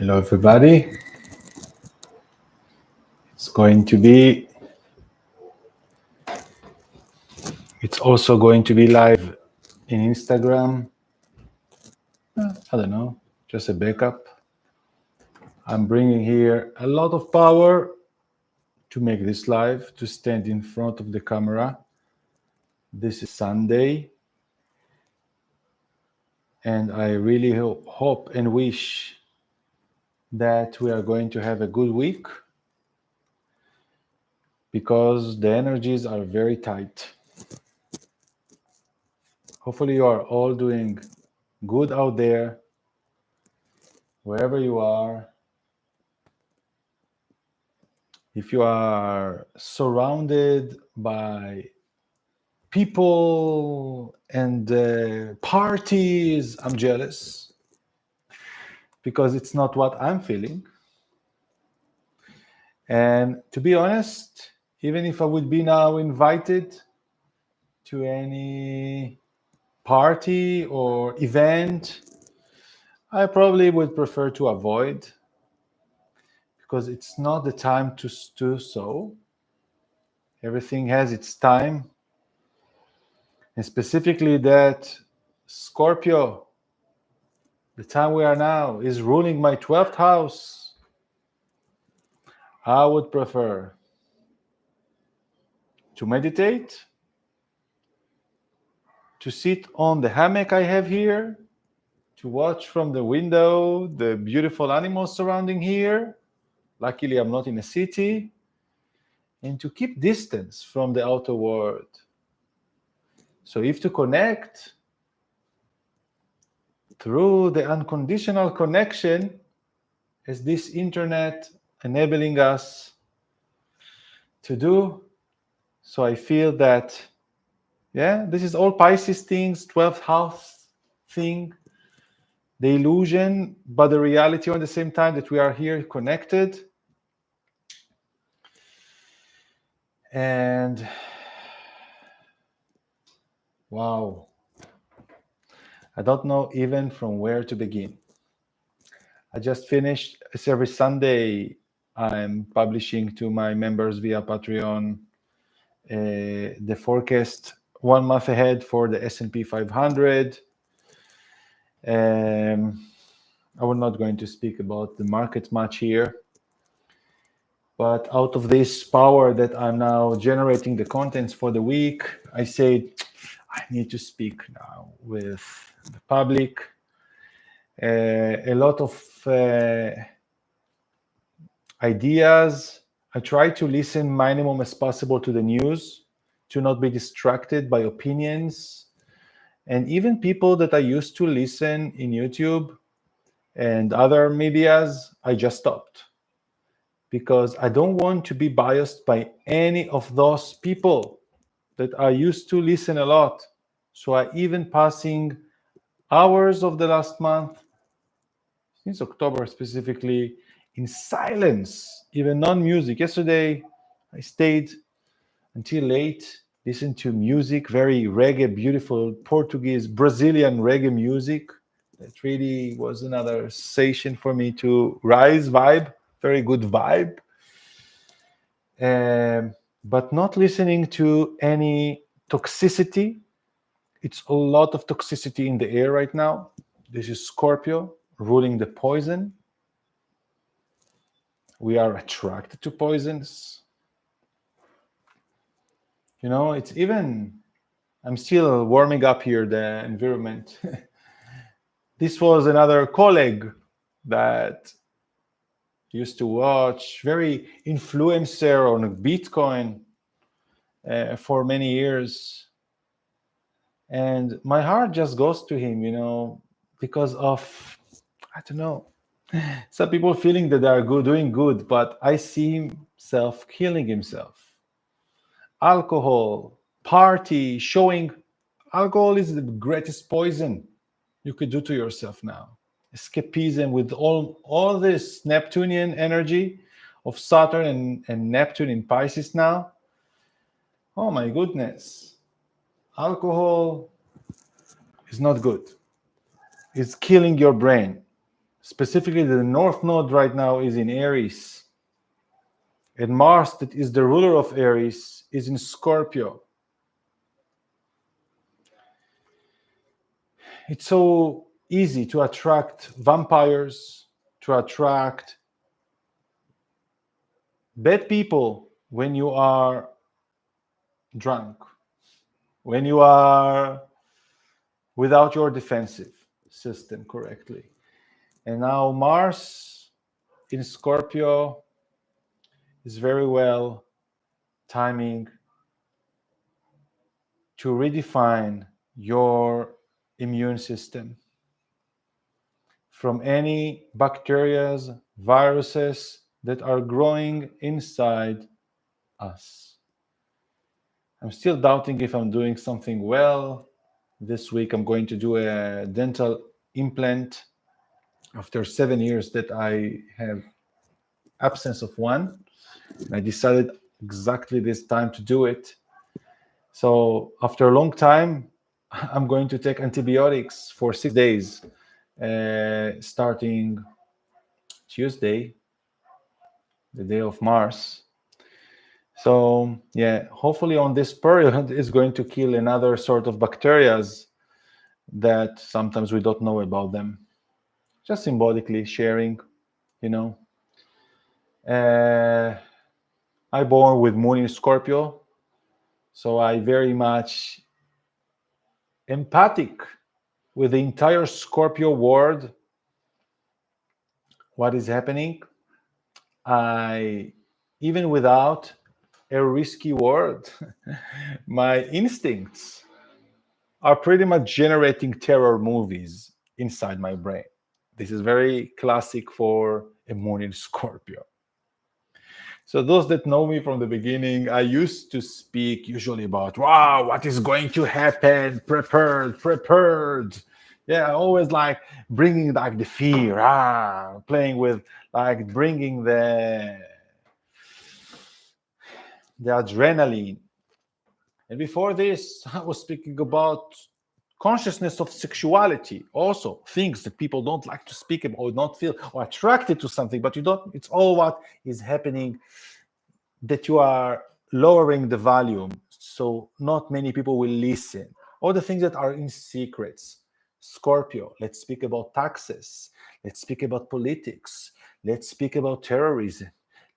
Hello, everybody. It's going to be, it's also going to be live in Instagram. I don't know, just a backup. I'm bringing here a lot of power to make this live, to stand in front of the camera. This is Sunday. And I really hope and wish that we are going to have a good week because the energies are very tight. Hopefully you are all doing good out there, wherever you are. If you are surrounded by people and parties, I'm jealous because it's not what I'm feeling. And to be honest, even if I would be now invited to any party or event, I probably would prefer to avoid because it's not the time to do so. Everything has its time. And specifically that Scorpio, the time we are now, is ruling my 12th house. I would prefer to meditate, to sit on the hammock I have here, to watch from the window the beautiful animals surrounding here. Luckily, I'm not in a city. And to keep distance from the outer world. So if to connect through the unconditional connection, is this internet enabling us to do. So I feel that, this is all Pisces things, 12th house thing, the illusion, but the reality on the same time that we are here connected. And wow, I don't know even from where to begin. I just finished, it's every Sunday I'm publishing to my members via Patreon the forecast 1 month ahead for the S&P 500. I was not going to speak about the market much here, but out of this power that I'm now generating the contents for the week, I said, I need to speak now with the public. A lot of ideas. I try to listen minimum as possible to the news, to not be distracted by opinions. And even people that I used to listen in YouTube and other medias, I just stopped. Because I don't want to be biased by any of those people that I used to listen a lot. So I even passing hours of the last month, since October specifically, in silence, even non-music. Yesterday, I stayed until late, listened to music, very reggae, beautiful Portuguese, Brazilian reggae music. That really was another sensation for me to rise, vibe, very good vibe. But not listening to any toxicity. It's a lot of toxicity in the air right now. This is Scorpio ruling the poison. We are attracted to poisons. You know, it's even, I'm still warming up here the environment. This was another colleague that used to watch, very influencer on Bitcoin for many years. And my heart just goes to him, you know, because of, I don't know, some people feeling that they are good, doing good, but I see himself killing himself. Alcohol, party, showing. Alcohol is the greatest poison you could do to yourself now. Escapism with all this Neptunian energy of Saturn and Neptune in Pisces now. Oh my goodness. Alcohol is not good. It's killing your brain. Specifically, the North Node right now is in Aries. And Mars, that is the ruler of Aries, is in Scorpio. It's so easy to attract vampires, to attract bad people when you are drunk, when you are without your defensive system correctly. And now Mars in Scorpio is very well timing to redefine your immune system from any bacteria, viruses that are growing inside us. I'm still doubting if I'm doing something well. This week I'm going to do a dental implant after 7 years that I have absence of one. I decided exactly this time to do it. So after a long time, I'm going to take antibiotics for 6 days, starting Tuesday, the day of Mars. So yeah, hopefully on this period is going to kill another sort of bacteria that sometimes we don't know about them. Just symbolically sharing, you know. I born with Moon in Scorpio, so I very much empathic with the entire Scorpio world. What is happening? I, even without a risky word, my instincts are pretty much generating terror movies inside my brain. This is very classic for a Moon in Scorpio. So those that know me from the beginning, I used to speak usually about, wow, what is going to happen? Prepared. Yeah, I always like bringing like the fear, playing with like bringing the adrenaline. And before this, I was speaking about consciousness of sexuality, also things that people don't like to speak about or not feel or attracted to something, but you don't, it's all what is happening that you are lowering the volume so not many people will listen. All the things that are in secrets. Scorpio, let's speak about taxes. Let's speak about politics. Let's speak about terrorism.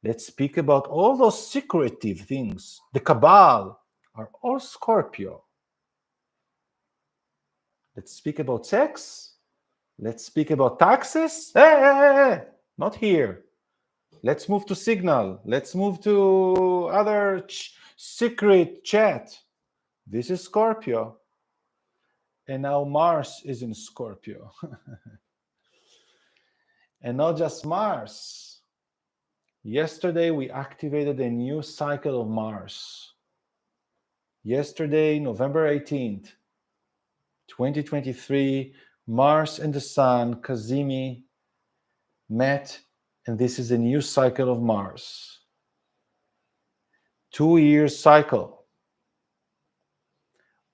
Let's speak about all those secretive things. The cabal are all Scorpio. Let's speak about sex. Let's speak about taxes. Hey, not here. Let's move to Signal. Let's move to other secret chat. This is Scorpio. And now Mars is in Scorpio. And not just Mars. Yesterday, we activated a new cycle of Mars. Yesterday, November 18th, 2023, Mars and the Sun, Cazimi, met, and this is a new cycle of Mars. 2-year cycle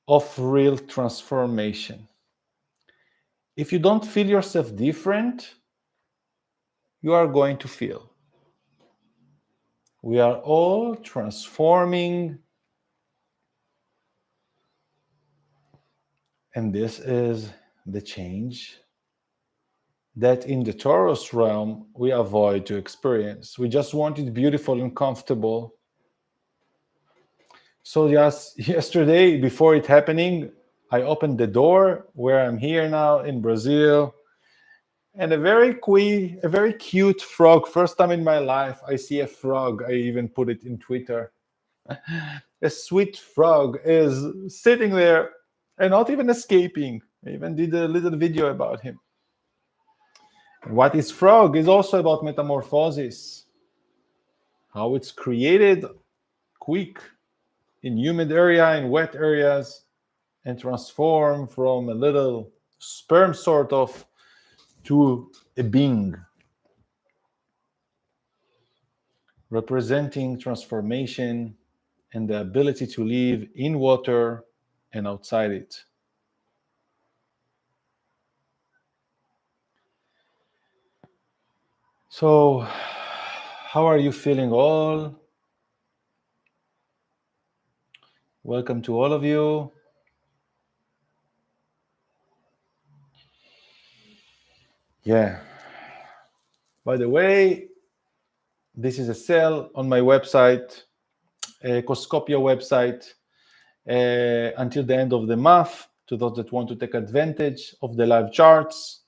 of real transformation. If you don't feel yourself different, you are going to feel. We are all transforming, and this is the change that in the Taurus realm we avoid to experience. We just want it beautiful and comfortable. So just yesterday, before it happening, I opened the door where I'm here now in Brazil, and a very cute frog. First time in my life I see a frog. I even put it in Twitter. A sweet frog is sitting there and not even escaping. I even did a little video about him. What is frog is also about metamorphosis. How it's created quick in humid area, in wet areas, and transform from a little sperm sort of to a being, representing transformation and the ability to live in water and outside it. So, how are you feeling all? Welcome to all of you. Yeah. By the way, this is a sale on my website, Coscopia website, until the end of the month, to those that want to take advantage of the live charts,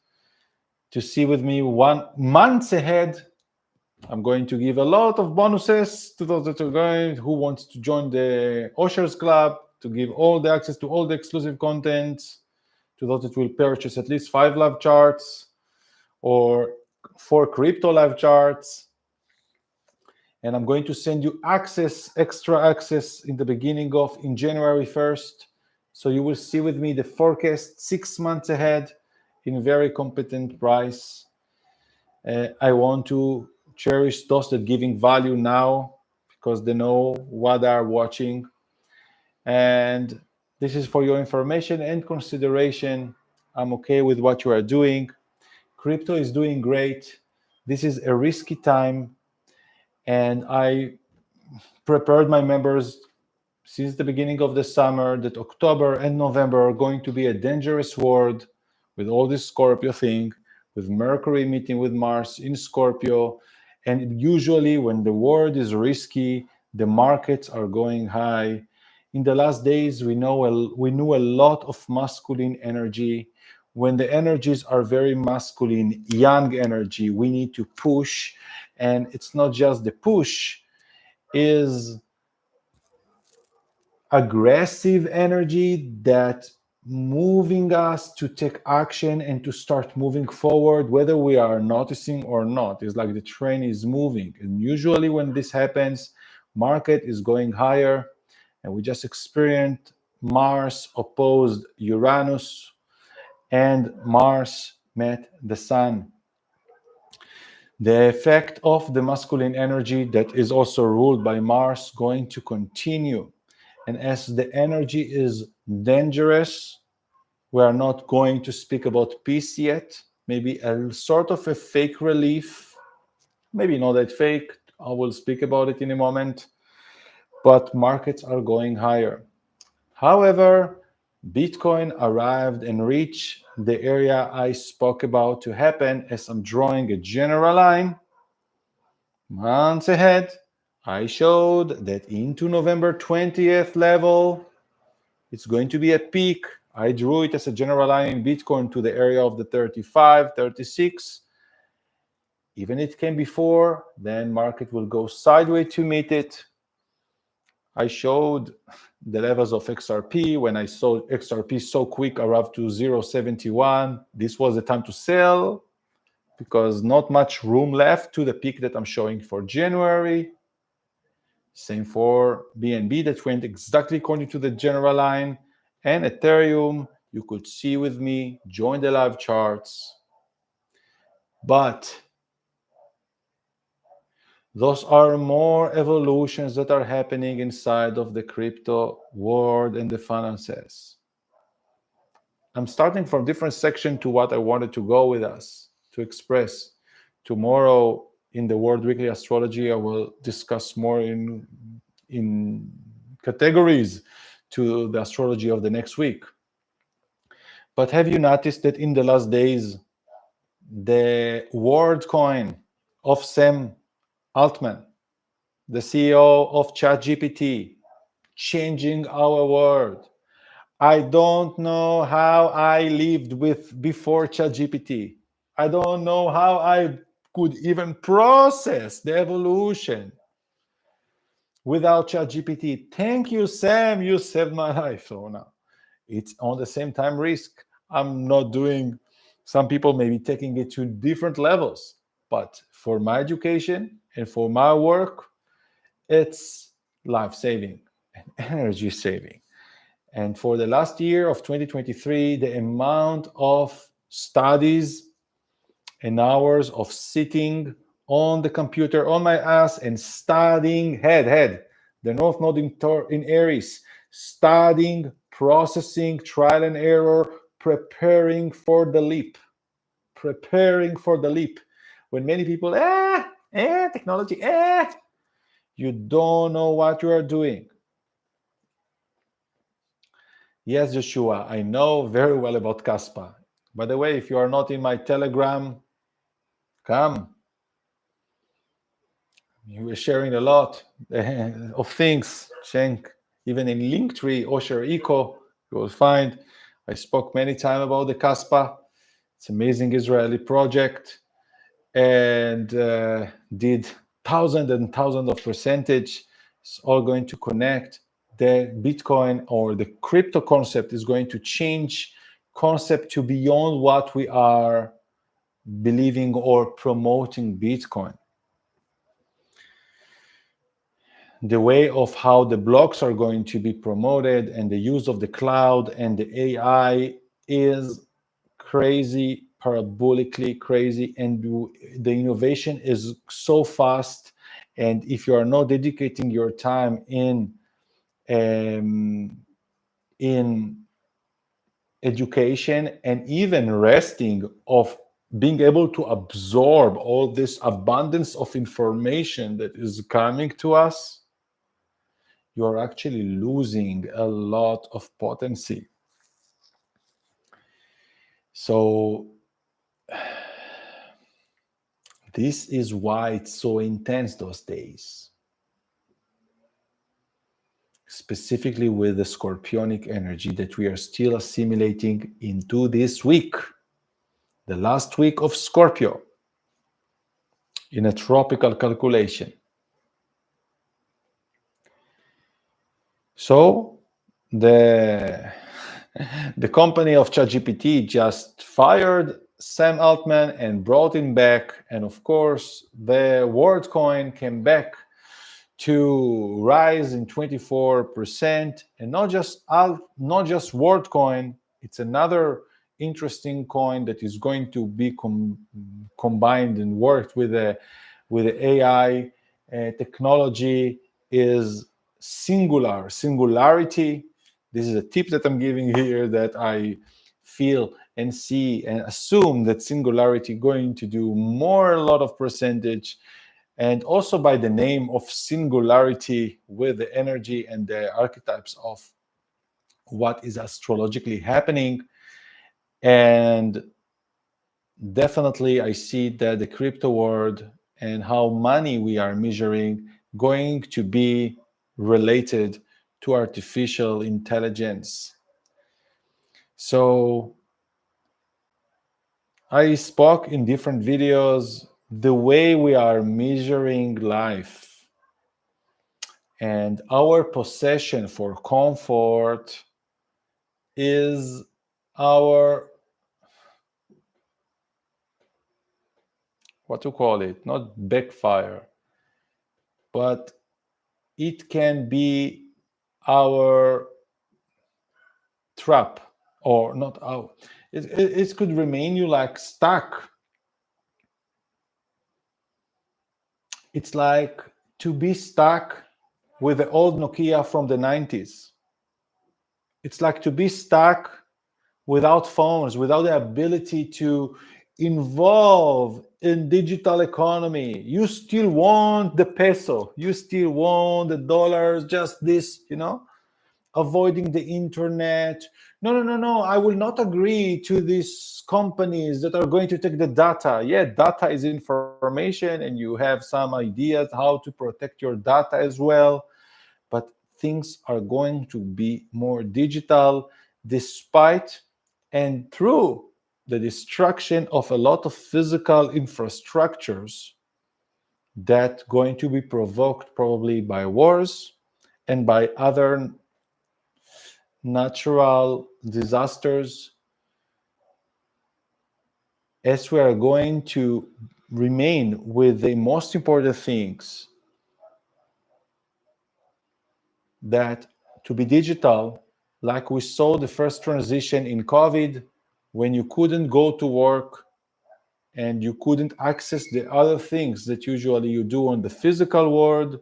to see with me 1 month ahead. I'm going to give a lot of bonuses to those that are going, who wants to join the Oshers Club, to give all the access to all the exclusive content, to those that will purchase at least 5 live charts or 4 crypto live charts. And I'm going to send you extra access in the beginning of, in January 1st. So you will see with me the forecast 6 months ahead in very competent price. I want to cherish those that giving value now because they know what they are watching. And this is for your information and consideration. I'm okay with what you are doing. Crypto is doing great. This is a risky time. And I prepared my members since the beginning of the summer that October and November are going to be a dangerous world with all this Scorpio thing, with Mercury meeting with Mars in Scorpio. And usually when the world is risky, the markets are going high. In the last days, we knew a lot of masculine energy. When the energies are very masculine, yang energy, we need to push. And it's not just the push, is aggressive energy that moving us to take action and to start moving forward, whether we are noticing or not. It's like the train is moving. And usually when this happens, market is going higher. And we just experienced Mars opposed Uranus, and Mars met the Sun. The effect of the masculine energy that is also ruled by Mars going to continue. And as the energy is dangerous, we are not going to speak about peace yet. Maybe a sort of a fake relief. Maybe not that fake. I will speak about it in a moment. But markets are going higher. However, Bitcoin arrived and reached the area I spoke about to happen as I'm drawing a general line. Months ahead, I showed that into November 20th level, it's going to be a peak. I drew it as a general line in Bitcoin to the area of the 35, 36. Even it came before, then market will go sideways to meet it. I showed the levels of XRP. When I saw XRP so quick arrived to 0.71, this was the time to sell because not much room left to the peak that I'm showing for January. Same for BNB that went exactly according to the general line. And Ethereum, you could see with me, join the live charts. But those are more evolutions that are happening inside of the crypto world and the finances. I'm starting from different section to what I wanted to go with us, to express. Tomorrow in the World Weekly Astrology, I will discuss more in categories to the astrology of the next week. But have you noticed that in the last days, the word coin of Sam Altman, the CEO of ChatGPT, changing our world. I don't know how I lived with before ChatGPT. I don't know how I could even process the evolution without ChatGPT. Thank you, Sam. You saved my life. So now it's on the same time risk. I'm not doing, some people may be taking it to different levels, but for my education and for my work, it's life saving and energy saving. And for the last year of 2023, the amount of studies and hours of sitting on the computer on my ass and studying the North Node in Aries, studying, processing, trial and error, preparing for the leap. when many people, technology, you don't know what you are doing. Yes, Joshua, I know very well about Caspa. By the way, if you are not in my Telegram, come. You were sharing a lot of things. Schenk, even in Linktree, Osher Eco, you will find. I spoke many times about the Caspa. It's an amazing Israeli project, and did thousands and thousands of percentage. It's all going to connect. The Bitcoin or the crypto concept is going to change concept to beyond what we are believing or promoting Bitcoin. The way of how the blocks are going to be promoted and the use of the cloud and the AI is crazy, parabolically crazy, and the innovation is so fast. And if you are not dedicating your time in education and even resting of being able to absorb all this abundance of information that is coming to us, you are actually losing a lot of potency. So this is why it's so intense those days, specifically with the scorpionic energy that we are still assimilating into this week, the last week of Scorpio, in a tropical calculation. So the company of ChatGPT just fired Sam Altman and brought him back, and of course the WorldCoin came back to rise in 24%, and not just WorldCoin. It's another interesting coin that is going to be combined and worked with the AI technology is singularity. This is a tip that I'm giving here, that I feel and see and assume that singularity going to do a lot of percentage, and also by the name of singularity with the energy and the archetypes of what is astrologically happening. And definitely I see that the crypto world and how money we are measuring going to be related to artificial intelligence. So I spoke in different videos the way we are measuring life and our possession for comfort is our, what to call it, not backfire, but it can be our trap, or not our, it could remain you like stuck. It's like to be stuck with the old Nokia from the 90s. It's like to be stuck without phones, without the ability to involve in digital economy. You still want the peso, you still want the dollars, just this, avoiding the internet. No, I will not agree to these companies that are going to take the data. Yeah, data is information, and you have some ideas how to protect your data as well, but things are going to be more digital despite and through the destruction of a lot of physical infrastructures that going to be provoked probably by wars and by other natural disasters, as we are going to remain with the most important things, that to be digital, like we saw the first transition in COVID, when you couldn't go to work and you couldn't access the other things that usually you do on the physical world,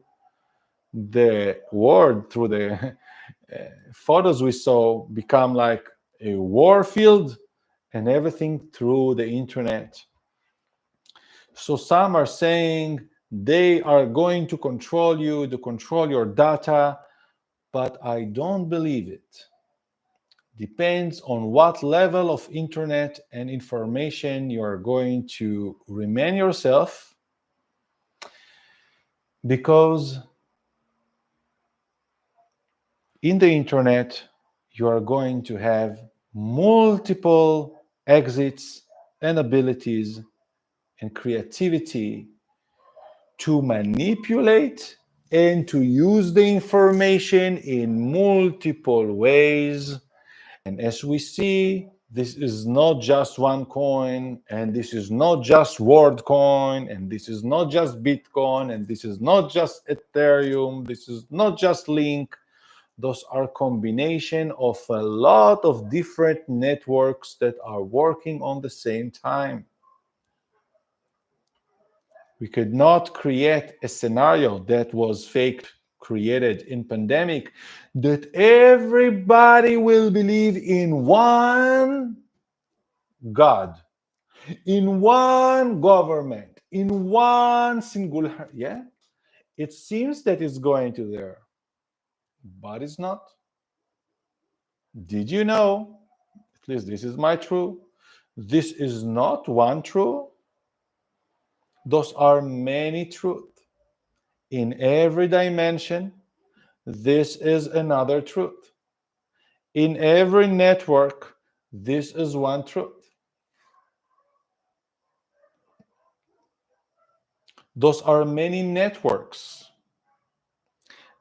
the world through the photos we saw become like a war field, and everything through the internet. So some are saying they are going to control you, to control your data, but I don't believe it. Depends on what level of internet and information you are going to remain yourself, because in the internet you are going to have multiple exits and abilities and creativity to manipulate and to use the information in multiple ways. And as we see, this is not just one coin, and this is not just WorldCoin, and this is not just Bitcoin, and this is not just Ethereum, this is not just Link. Those are combination of a lot of different networks that are working on the same time. We could not create a scenario that was fake, created in pandemic, that everybody will believe in one God, in one government, in one singular. Yeah, it seems that it's going to there, but it's not. Did you know? At least this is my truth. This is not one truth. Those are many truths. In every dimension, this is another truth. In every network, this is one truth. Those are many networks.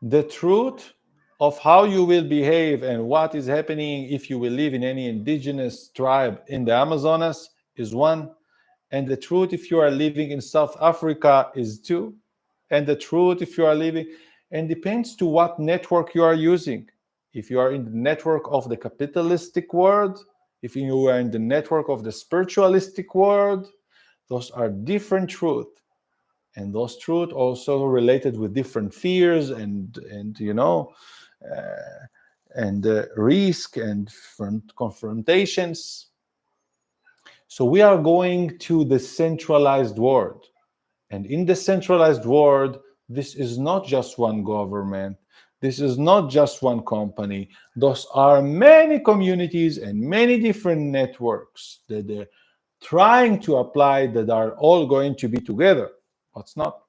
The truth of how you will behave and what is happening if you will live in any indigenous tribe in the Amazonas is one. And the truth if you are living in South Africa is two. And the truth if you are living, and depends to what network you are using. If you are in the network of the capitalistic world, if you are in the network of the spiritualistic world, those are different truths. And those truths also related with different fears and risk and different confrontations. So we are going to the centralized world. And in the centralized world, this is not just one government. This is not just one company. Those are many communities and many different networks that they're trying to apply that are all going to be together. But it's not.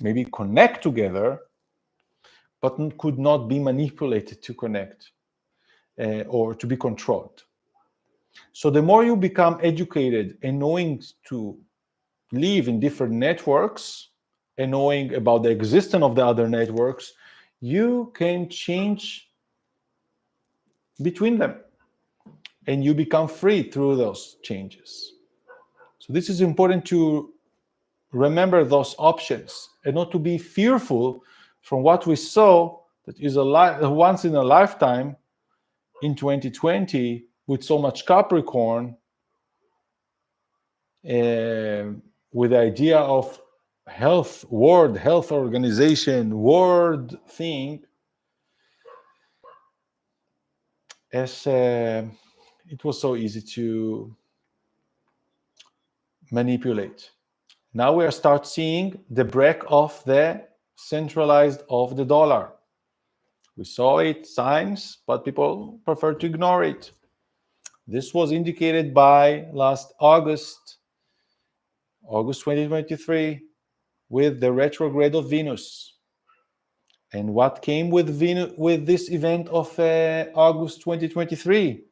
Maybe connect together, but could not be manipulated to connect or to be controlled. So the more you become educated and knowing to live in different networks and knowing about the existence of the other networks, you can change between them and you become free through those changes. So this is important to remember those options and not to be fearful from what we saw that is a once in a lifetime in 2020 with so much Capricorn, with the idea of health, World Health Organization, world thing, as it was so easy to manipulate. Now we are start seeing the break of the centralized of the dollar. We saw it, signs, but people prefer to ignore it. This was indicated by last August 2023, with the retrograde of Venus. And what came with Venus, with this event of August 2023?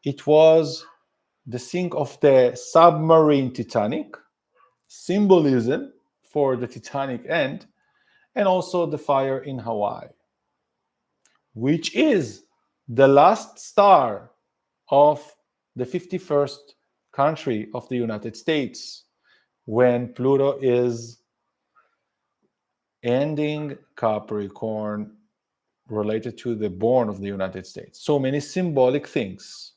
It was the sink of the submarine Titanic, symbolism for the Titanic end, and also the fire in Hawaii, which is the last star of the 51st country of the United States when Pluto is ending Capricorn related to the born of the United States. So many symbolic things.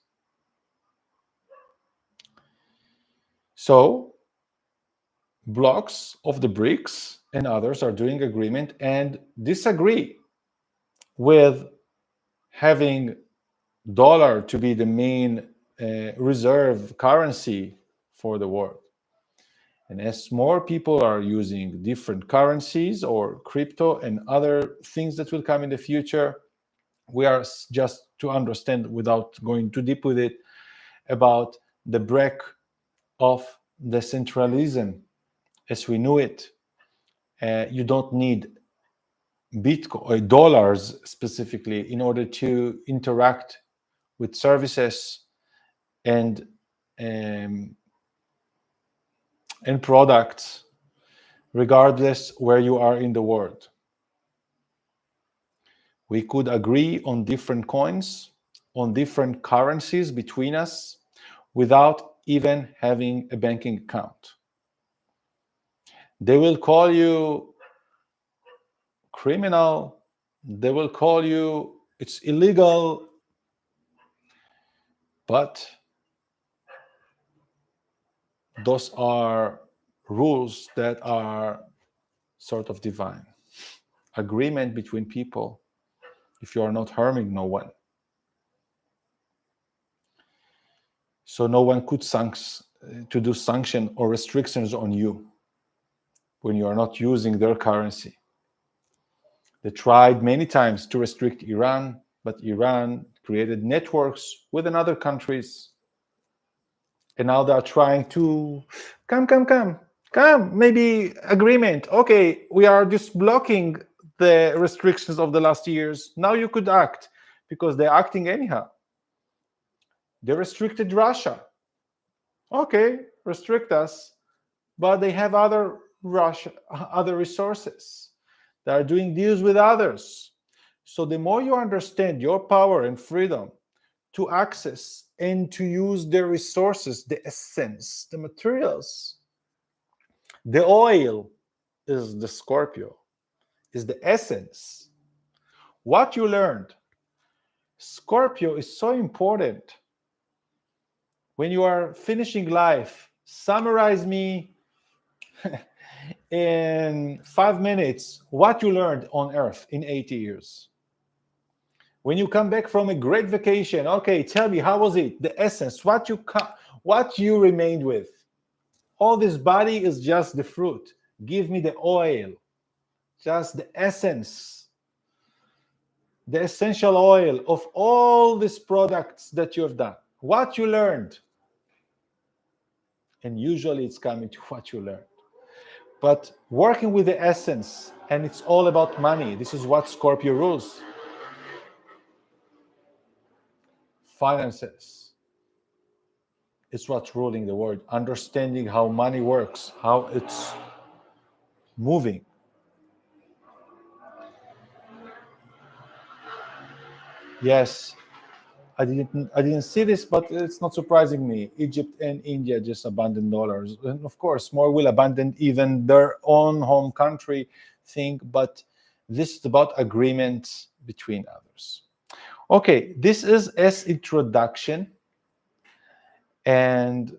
So blocks of the BRICS and others are doing agreement and disagree with having dollar to be the main reserve currency for the world. And as more people are using different currencies or crypto and other things that will come in the future, we are just to understand, without going too deep with it, about the break of the centralism as we knew it. You don't need Bitcoin or dollars specifically in order to interact with services and products, regardless where you are in the world. We could agree on different coins, on different currencies between us, without even having a banking account. They will call you criminal. They will call you it's illegal. But those are rules that are sort of divine. Agreement between people if you are not harming no one. So no one could to do sanction or restrictions on you when you are not using their currency. They tried many times to restrict Iran, but Iran created networks with other countries. And now they are trying to come, maybe agreement. Okay, we are just blocking the restrictions of the last years. Now you could act, because they're acting anyhow. They restricted Russia. Okay, restrict us, but they have other resources. They are doing deals with others. So the more you understand your power and freedom to access and to use the resources, the essence, the materials, the oil is the Scorpio, is the essence. What you learned, Scorpio is so important. When you are finishing life, summarize me in 5 minutes what you learned on Earth in 80 years. When you come back from a great vacation, okay, tell me, how was it? The essence, what you remained with. All this body is just the fruit. Give me the oil, just the essence, the essential oil of all these products that you have done. What you learned. And usually it's coming to what you learned. But working with the essence, and it's all about money. This is what Scorpio rules. Finances. It's what's ruling the world. Understanding how money works, how it's moving. Yes, I didn't see this, but it's not surprising me. Egypt and India just abandoned dollars, and of course, more will abandon even their own home country thing. But this is about agreements between others. Okay, this is as introduction, and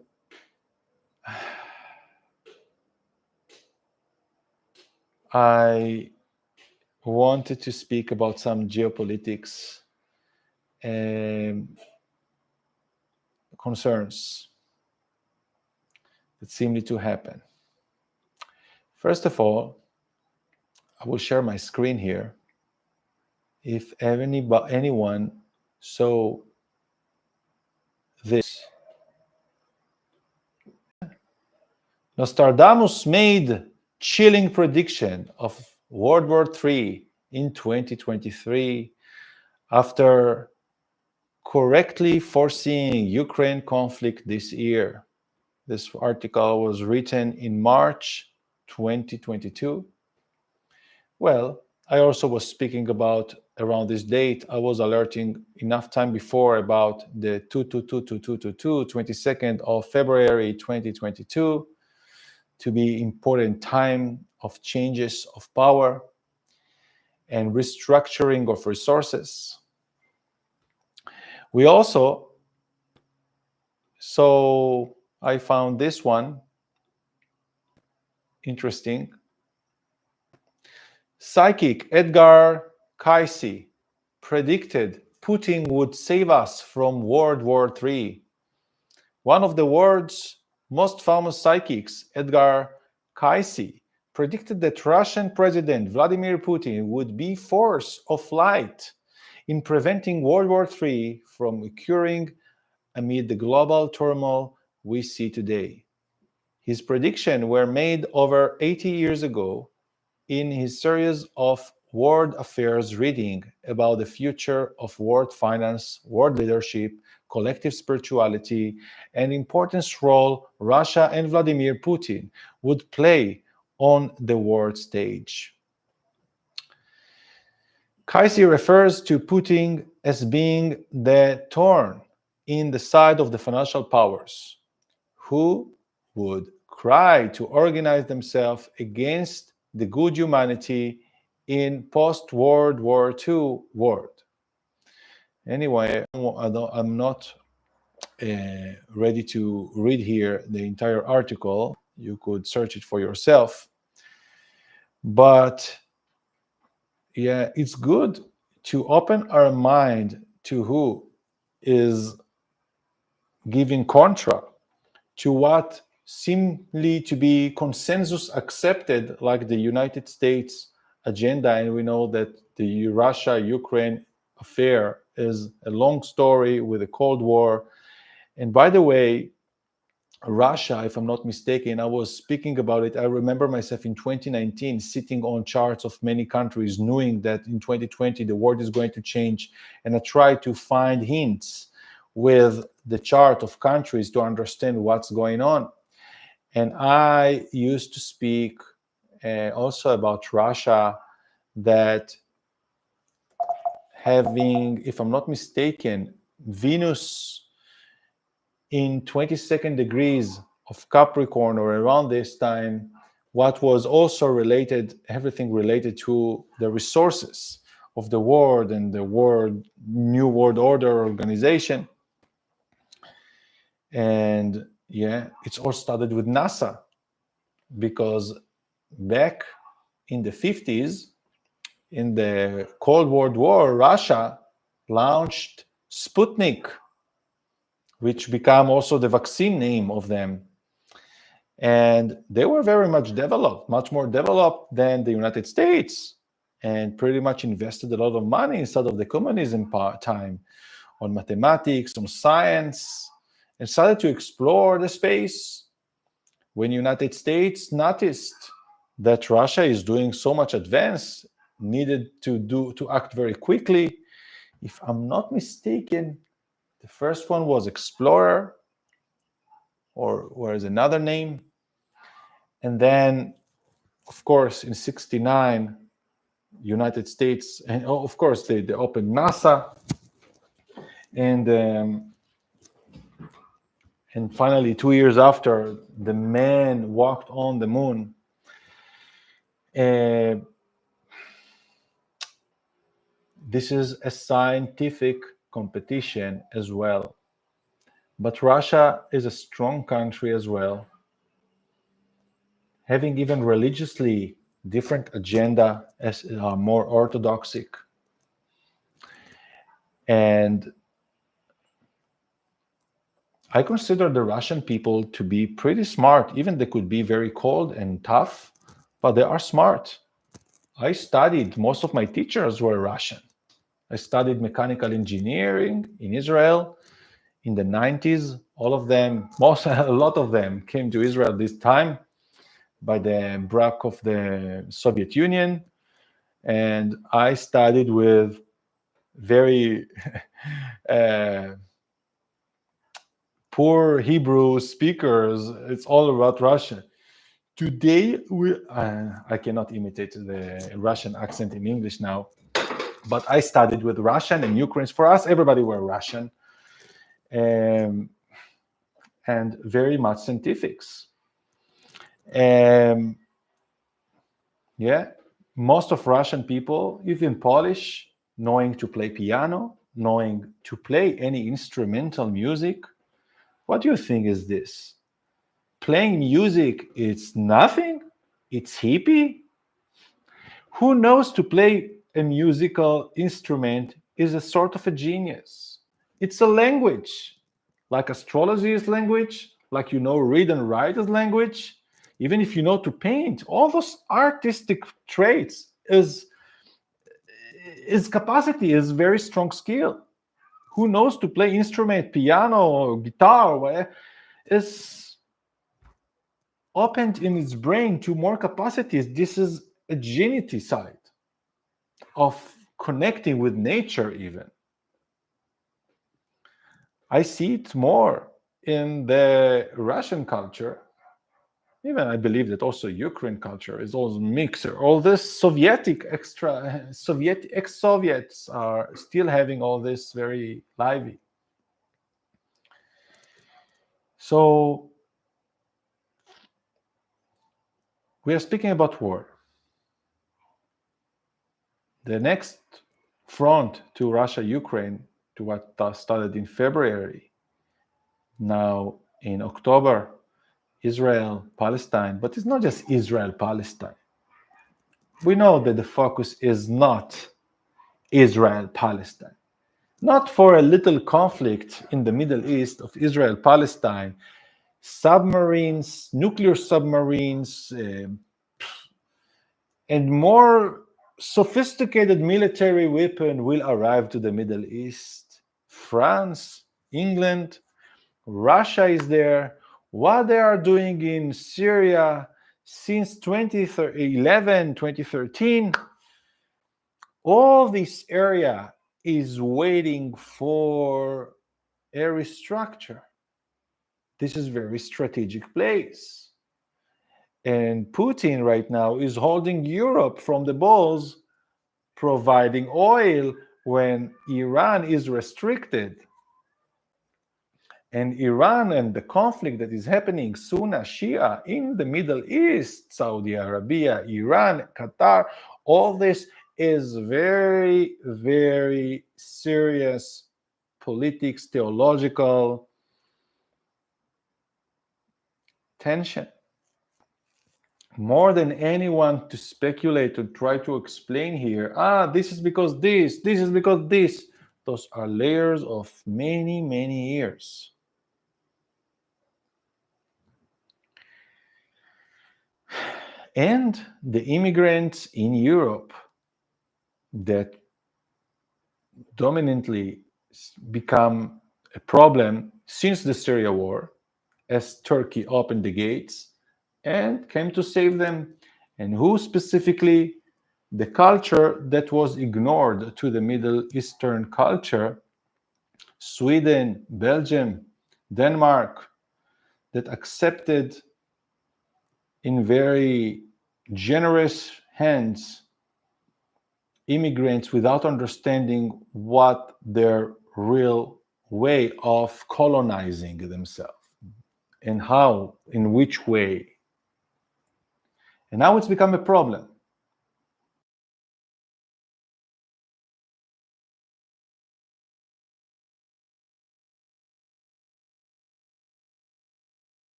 I wanted to speak about some geopolitics concerns that seem to happen. First of all, I will share my screen here. If anyone saw this, Nostradamus made chilling prediction of World War III in 2023 after correctly foreseeing Ukraine conflict this year. This article was written in March 2022. Well, I also was speaking about around this date. I was alerting enough time before about the 22 of February 2022 to be important time of changes of power and restructuring of resources. We also, so I found this one interesting. Psychic Edgar Cayce predicted Putin would save us from World War III. One of the words most famous psychics, Edgar Cayce, predicted that Russian President Vladimir Putin would be force of light in preventing World War III from occurring amid the global turmoil we see today. His predictions were made over 80 years ago in his series of World Affairs reading about the future of world finance, world leadership, collective spirituality, and important role Russia and Vladimir Putin would play on the world stage. Cayce refers to Putin as being the thorn in the side of the financial powers, who would try to organize themselves against the good humanity in post-World War II world. Anyway, I'm not ready to read here the entire article. You could search it for yourself. But yeah, it's good to open our mind to who is giving contra to what seemingly to be consensus accepted, like the United States agenda. And we know that the Russia-Ukraine affair is a long story with a Cold War. And by the way, Russia, if I'm not mistaken, I was speaking about it. I remember myself in 2019 sitting on charts of many countries, knowing that in 2020 the world is going to change. And I tried to find hints with the chart of countries to understand what's going on. And I used to speak also about Russia, that having, if I'm not mistaken, Venus in 22nd degrees of Capricorn or around this time, what was also related, everything related to the resources of the world and the world, new world order organization. And yeah, it's all started with NASA, because back in the 50s, in the Cold World War, Russia launched Sputnik, which became also the vaccine name of them. And they were very much developed, much more developed than the United States, and pretty much invested a lot of money instead of the communism time on mathematics, on science, and started to explore the space. When United States noticed that Russia is doing so much advance, needed to act very quickly. If I'm not mistaken, the first one was Explorer, or where's another name? And then, of course, in '69, United States, and of course they opened NASA, and finally 2 years after, the man walked on the moon. This is a scientific competition as well. But Russia is a strong country as well, having even religiously different agenda as more orthodoxic. And I consider the Russian people to be pretty smart. Even they could be very cold and tough, but they are smart. I studied, most of my teachers were Russian. I studied mechanical engineering in Israel in the 90s. All of them, a lot of them came to Israel this time by the break of the Soviet Union. And I studied with very poor Hebrew speakers. It's all about Russian. Today, I cannot imitate the Russian accent in English now, but I studied with Russian and Ukrainians. For us, everybody were Russian, and very much scientifics. Yeah, most of Russian people, even Polish, knowing to play piano, knowing to play any instrumental music. What do you think is this? Playing music, it's nothing? It's hippie? Who knows to play a musical instrument is a sort of a genius. It's a language. Like astrology is language, like read and write as language, even if you know to paint, all those artistic traits is capacity, is very strong skill. Who knows to play instrument, piano or guitar or whatever, is opened in his brain to more capacities. This is a geniality side of connecting with nature. Even I see it more in the Russian culture. Even I believe that also Ukraine culture is all mixer. All this Sovietic extra Soviet ex-Soviets are still having all this very lively. So we are speaking about war. The next front to Russia-Ukraine, to what started in February, now in October, Israel, Palestine, but it's not just Israel, Palestine. We know that the focus is not Israel, Palestine. Not for a little conflict in the Middle East of Israel, Palestine, submarines, nuclear submarines, and more sophisticated military weapon will arrive to the Middle East. France, England, Russia is there. What they are doing in Syria since 2011, 2013, all this area is waiting for a restructure. This is very strategic place. And Putin right now is holding Europe from the balls, providing oil when Iran is restricted. And Iran and the conflict that is happening, Sunni, Shia, in the Middle East, Saudi Arabia, Iran, Qatar, all this is very, very serious politics, theological tension. More than anyone to speculate, to try to explain here, this is because this is because this. Those are layers of many, many years. And the immigrants in Europe that dominantly become a problem since the Syria war, as Turkey opened the gates and came to save them. And who specifically? The culture that was ignored to the Middle Eastern culture, Sweden, Belgium, Denmark, that accepted in very generous hands immigrants without understanding what their real way of colonizing themselves and how, in which way. And now it's become a problem.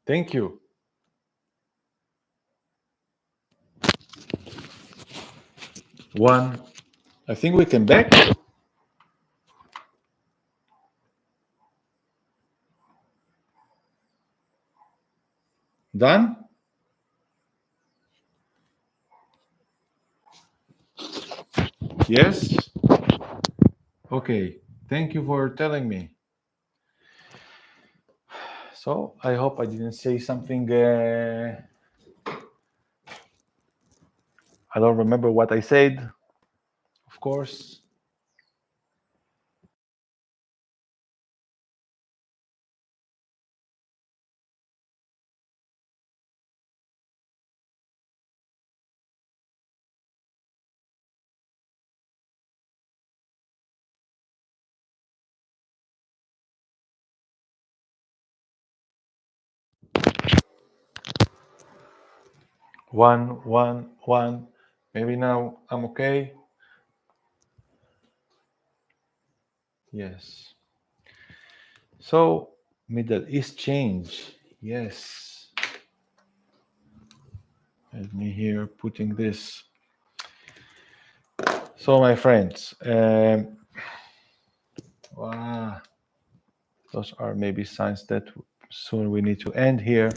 Thank you. One, I think we can back. Done? Yes? Okay, thank you for telling me. So I hope I didn't say something. I don't remember what I said, of course. One, one, one. Maybe now I'm okay. Yes. So, Middle East change. Yes. Let me here putting this. So, my friends, wow, those are maybe signs that soon we need to end here.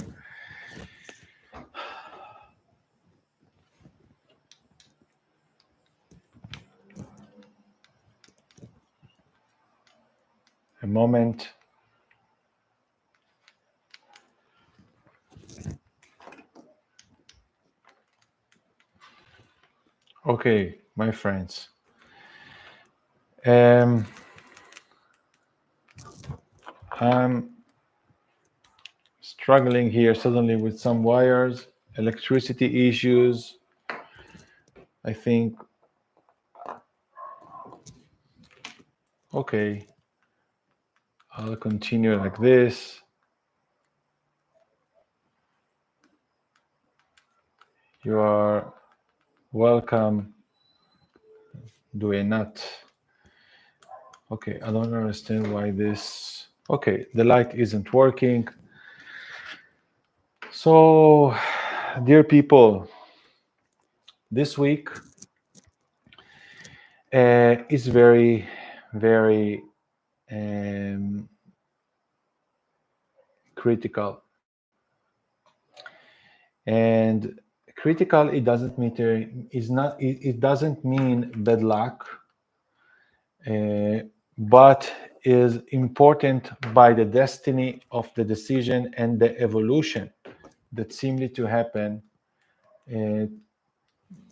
A moment. Okay, my friends. I'm struggling here suddenly with some wires, electricity issues. I think, okay, I'll continue like this. You are welcome. Do a not. Okay, I don't understand why this. Okay, the light isn't working. So, dear people, this week is very, very critical. And critical, it doesn't mean is not. It doesn't mean bad luck, but is important by the destiny of the decision and the evolution that seemed to happen uh,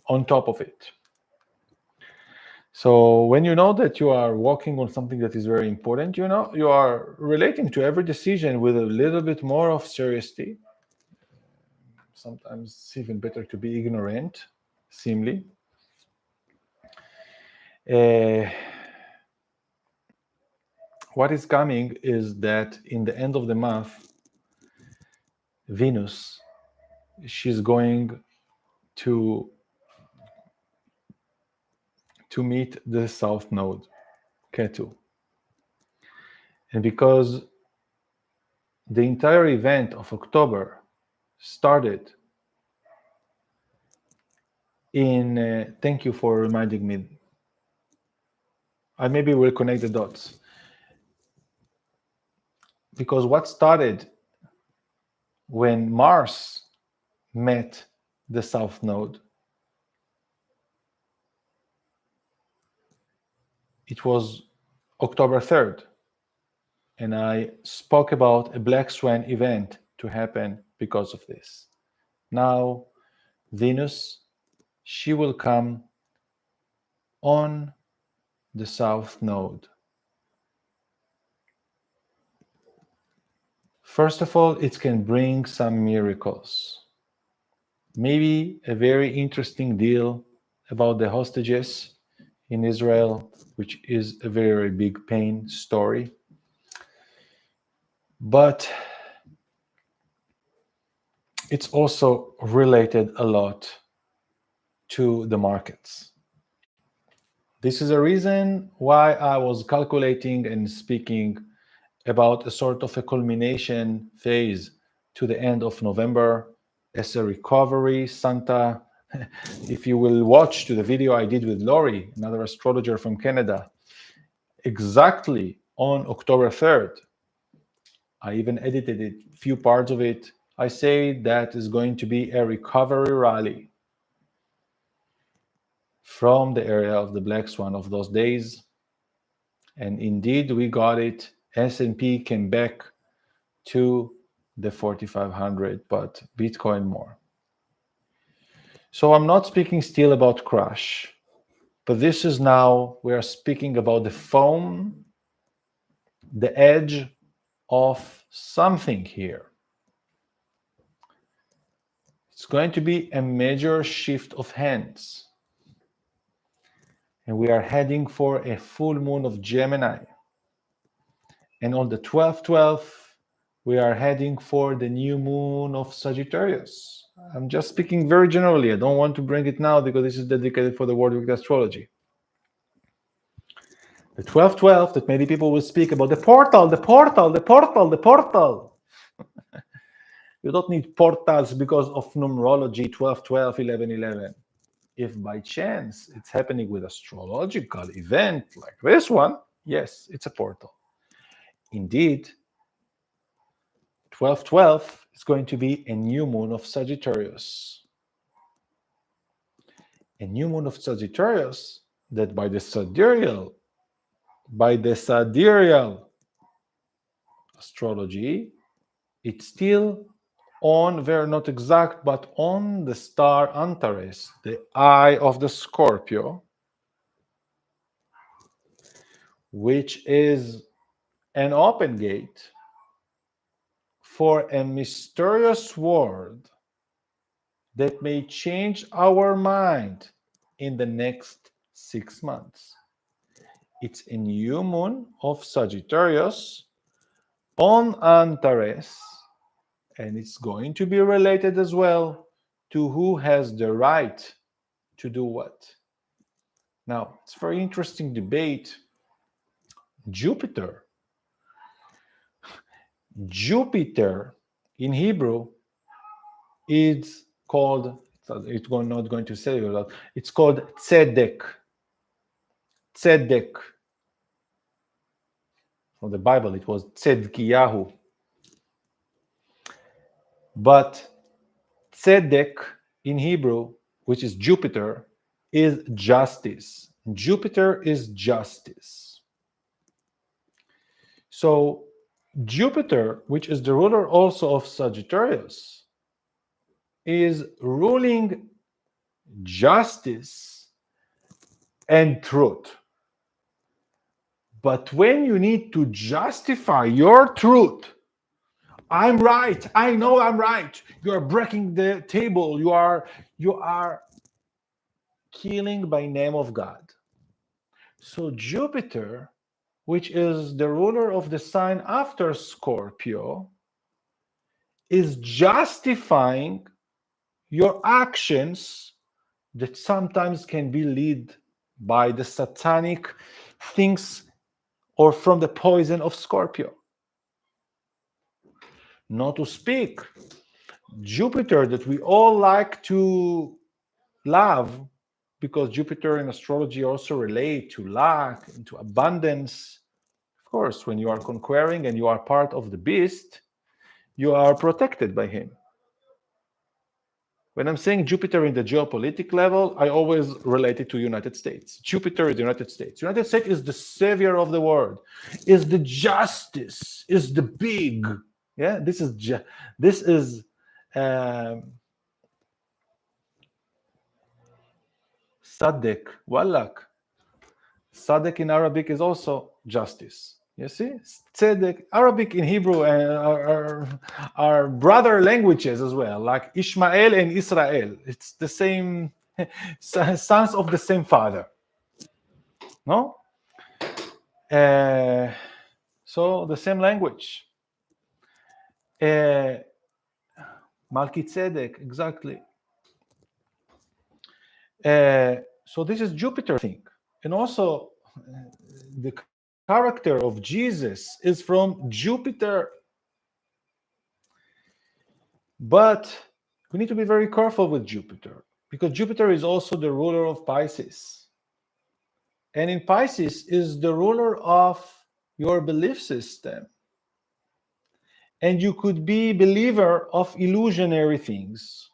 on top of it. So when you know that you are working on something that is very important, you know you are relating to every decision with a little bit more of seriousness. Sometimes it's even better to be ignorant, seemingly. Uh, what is coming is that in the end of the month, Venus, she's going to meet the south node, Ketu. And because the entire event of October started in, thank you for reminding me, I maybe will connect the dots. Because what started when Mars met the south node, it was October 3rd. And I spoke about a black swan event to happen because of this. Now, Venus, she will come on the south node. First of all, it can bring some miracles. Maybe a very interesting deal about the hostages in Israel, which is a very big pain story. But it's also related a lot to the markets. This is a reason why I was calculating and speaking about a sort of a culmination phase to the end of November as a recovery. Santa, if you will watch to the video I did with Laurie, another astrologer from Canada, exactly on October 3rd, I even edited it, few parts of it. I say that is going to be a recovery rally from the area of the Black Swan of those days. And indeed, we got it. S&P came back to the 4,500, but Bitcoin more. So I'm not speaking still about crash, but this is now, we are speaking about the foam, the edge of something here. It's going to be a major shift of hands. And we are heading for a full moon of Gemini. And on the 12/12, we are heading for the new moon of Sagittarius. I'm just speaking very generally. I don't want to bring it now because this is dedicated for the World Week Astrology. The 12/12 that many people will speak about the portal, the portal, the portal, the portal. You don't need portals because of numerology 12/12, 11/11. If by chance it's happening with astrological event like this one, yes, it's a portal. Indeed, 12/12 is going to be a new moon of Sagittarius. A new moon of Sagittarius that by the sidereal astrology, it's still on, very not exact, but on the star Antares, the eye of the Scorpio, which is an open gate for a mysterious world that may change our mind in the next 6 months. It's a new moon of Sagittarius on Antares, and it's going to be related as well to who has the right to do what. Now, it's a very interesting debate. Jupiter in Hebrew is called, it's not going to say it, it's called tzedek. Tzedek. From the Bible, it was Tzedkiyahu. But tzedek in Hebrew, which is Jupiter, is justice. Jupiter is justice. So Jupiter, which is the ruler also of Sagittarius, is ruling justice and truth. But when you need to justify your truth, I'm right, I know I'm right, you are breaking the table, you are killing by name of God. So Jupiter, which is the ruler of the sign after Scorpio, is justifying your actions that sometimes can be led by the satanic things or from the poison of Scorpio. Not to speak, Jupiter that we all like to love, because Jupiter in astrology also relate to luck and to abundance. Of course, when you are conquering and you are part of the beast, you are protected by him. When I'm saying Jupiter in the geopolitical level, I always relate it to United States. Jupiter is the United States. United States is the savior of the world, is the justice, is the big. Yeah, this is Sadek, Wallak. Sadek in Arabic is also justice. You see, Tzedek, Arabic in Hebrew are brother languages as well, like Ishmael and Israel. It's the same sons of the same father. No? So the same language. Melchizedek, exactly. So this is Jupiter thing. And also the character of Jesus is from Jupiter. But we need to be very careful with Jupiter, because Jupiter is also the ruler of Pisces. And in Pisces is the ruler of your belief system. And you could be believer of illusionary things.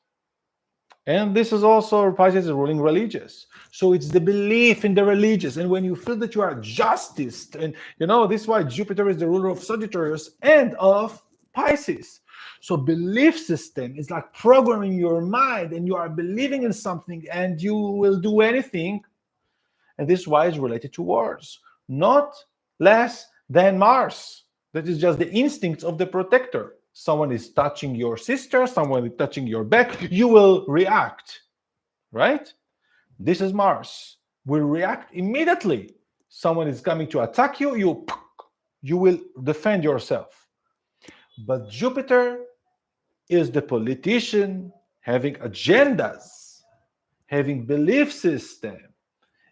And this is also, Pisces is ruling religious. So it's the belief in the religious. And when you feel that you are justice, and this is why Jupiter is the ruler of Sagittarius and of Pisces. So belief system is like programming your mind, and you are believing in something and you will do anything. And this is why it's related to wars. Not less than Mars. That is just the instincts of the protector. Someone is touching your sister, someone is touching your back, you will react, right? This is Mars. Will react immediately. Someone is coming to attack you, you will defend yourself. But Jupiter is the politician having agendas, having belief system.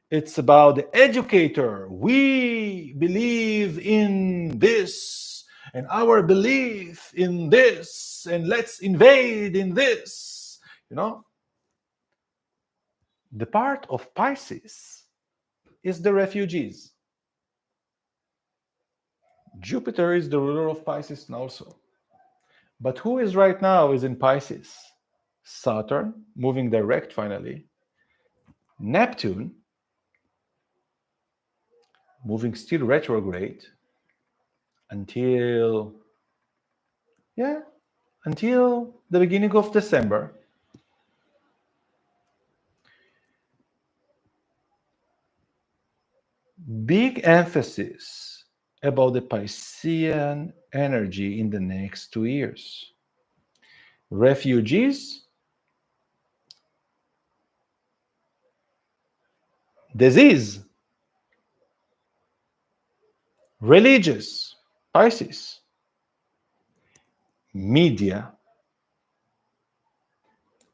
It's about the educator. We believe in this, and our belief in this, and let's invade in this. The part of Pisces is the refugees. Jupiter is the ruler of Pisces also. But who is right now is in Pisces? Saturn, moving direct finally. Neptune, moving still retrograde until the beginning of December. Big emphasis about the Piscean energy in the next 2 years. Refugees, disease, religious, Pisces, media,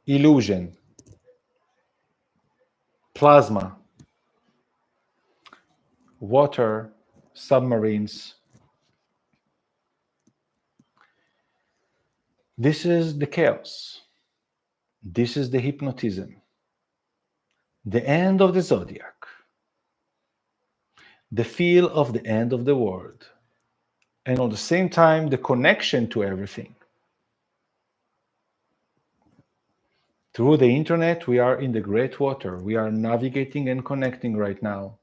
illusion, plasma, water, submarines. This is the chaos. This is the hypnotism. The end of the zodiac. The feel of the end of the world. And at the same time, the connection to everything. Through the internet, we are in the great water. We are navigating and connecting right now.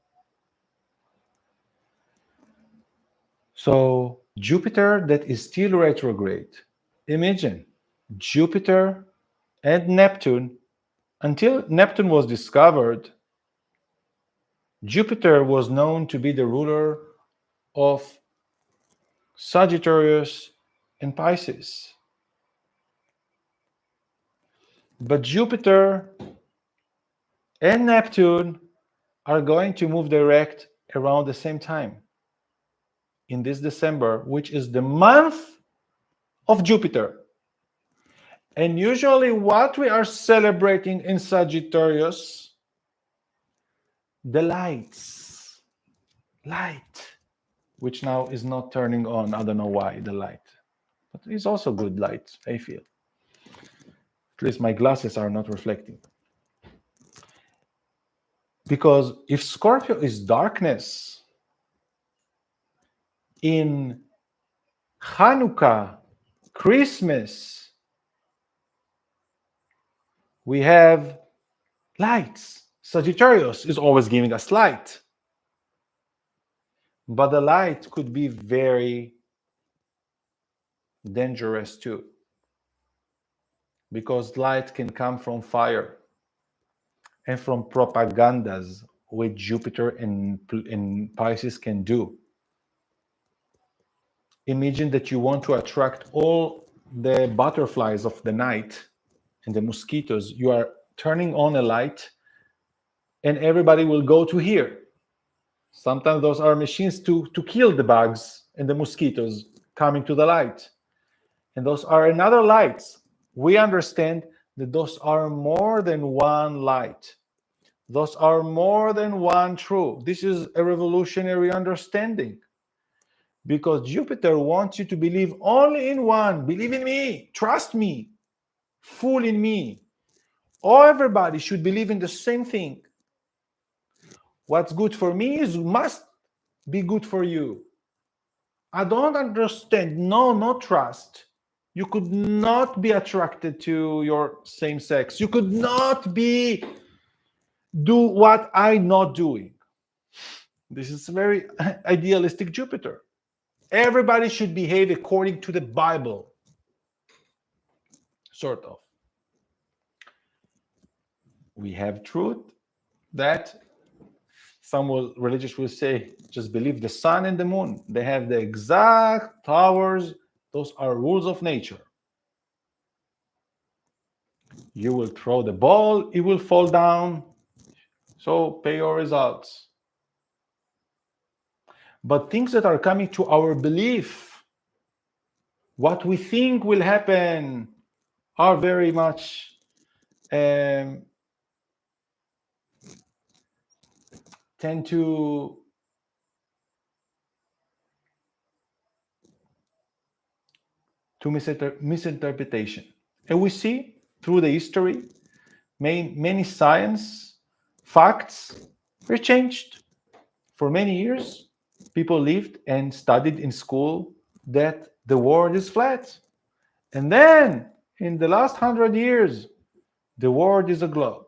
So Jupiter that is still retrograde. Imagine Jupiter and Neptune. Until Neptune was discovered, Jupiter was known to be the ruler of Sagittarius and Pisces. But Jupiter and Neptune are going to move direct around the same time in this December, which is the month of Jupiter. And usually what we are celebrating in Sagittarius, the light, which now is not turning on. I don't know why, the light. But it's also good light, I feel. At least my glasses are not reflecting. Because if Scorpio is darkness, in Hanukkah, Christmas, we have lights. Sagittarius is always giving us light. But the light could be very dangerous too. Because light can come from fire and from propagandas, which Jupiter and Pisces can do. Imagine that you want to attract all the butterflies of the night and the mosquitoes. You are turning on a light and everybody will go to here. Sometimes those are machines to kill the bugs and the mosquitoes coming to the light. And those are another lights. We understand that those are more than one light. Those are more than one truth. This is a revolutionary understanding. Because Jupiter wants you to believe only in one. Believe in me. Trust me. Full in me. Everybody should believe in the same thing. What's good for me must be good for you. I don't understand. No trust. You could not be attracted to your same sex. You could not be do what I'm not doing. This is very idealistic Jupiter. Everybody should behave according to the Bible, sort of. We have truth that some religious will say, just believe the sun and the moon. They have the exact powers. Those are rules of nature. You will throw the ball, it will fall down. So pay your results. But things that are coming to our belief, what we think will happen, are very much tend to misinterpretation. And we see through the history, many science facts were changed. For many years, people lived and studied in school that the world is flat. And then, in the last 100 years, the world is a globe.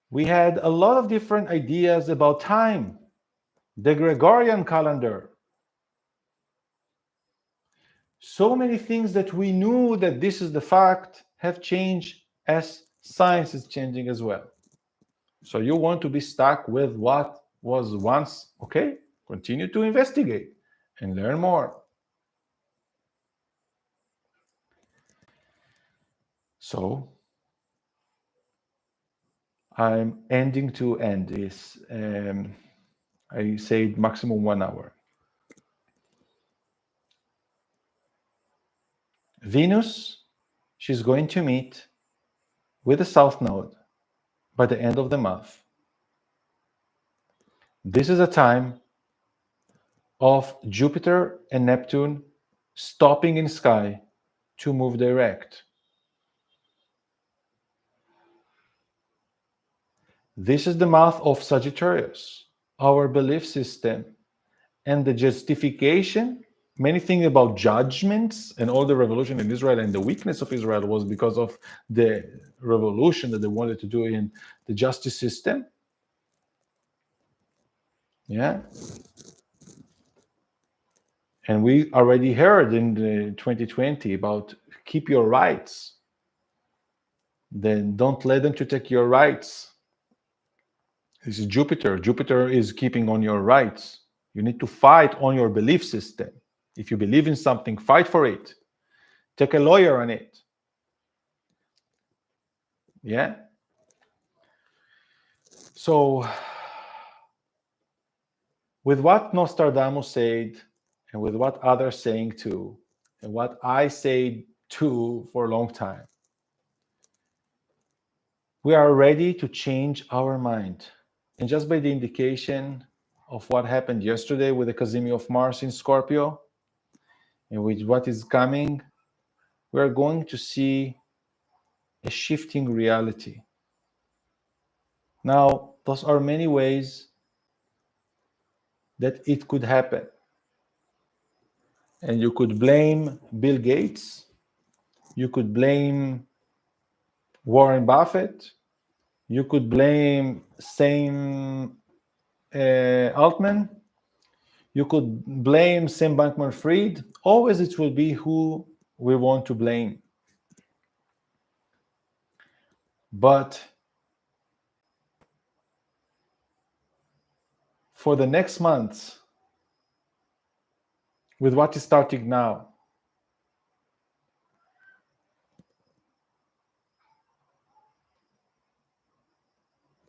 We had a lot of different ideas about time, the Gregorian calendar. So many things that we knew that this is the fact have changed as science is changing as well. So you want to be stuck with what was once okay? Continue to investigate and learn more. So I'm ending to end this. I said maximum 1 hour. Venus, she's going to meet with the South Node by the end of the month. This is a time of Jupiter and Neptune stopping in sky to move direct. This is the month of Sagittarius, our belief system, and the justification. Many things about judgments and all the revolution in Israel and the weakness of Israel was because of the revolution that they wanted to do in the justice system. Yeah. And we already heard in the 2020 about keep your rights. Then don't let them to take your rights. This is Jupiter. Jupiter is keeping on your rights. You need to fight on your belief system. If you believe in something, fight for it. Take a lawyer on it. Yeah. So, with what Nostradamus said, and with what others saying too, and what I said too for a long time, we are ready to change our mind. And just by the indication of what happened yesterday with the Cazimi of Mars in Scorpio, and with what is coming, we are going to see a shifting reality. Now, those are many ways that it could happen. And you could blame Bill Gates, you could blame Warren Buffett, you could blame Sam Altman, you could blame Sam Bankman-Fried. Always it will be who we want to blame. But for the next months, with what is starting now,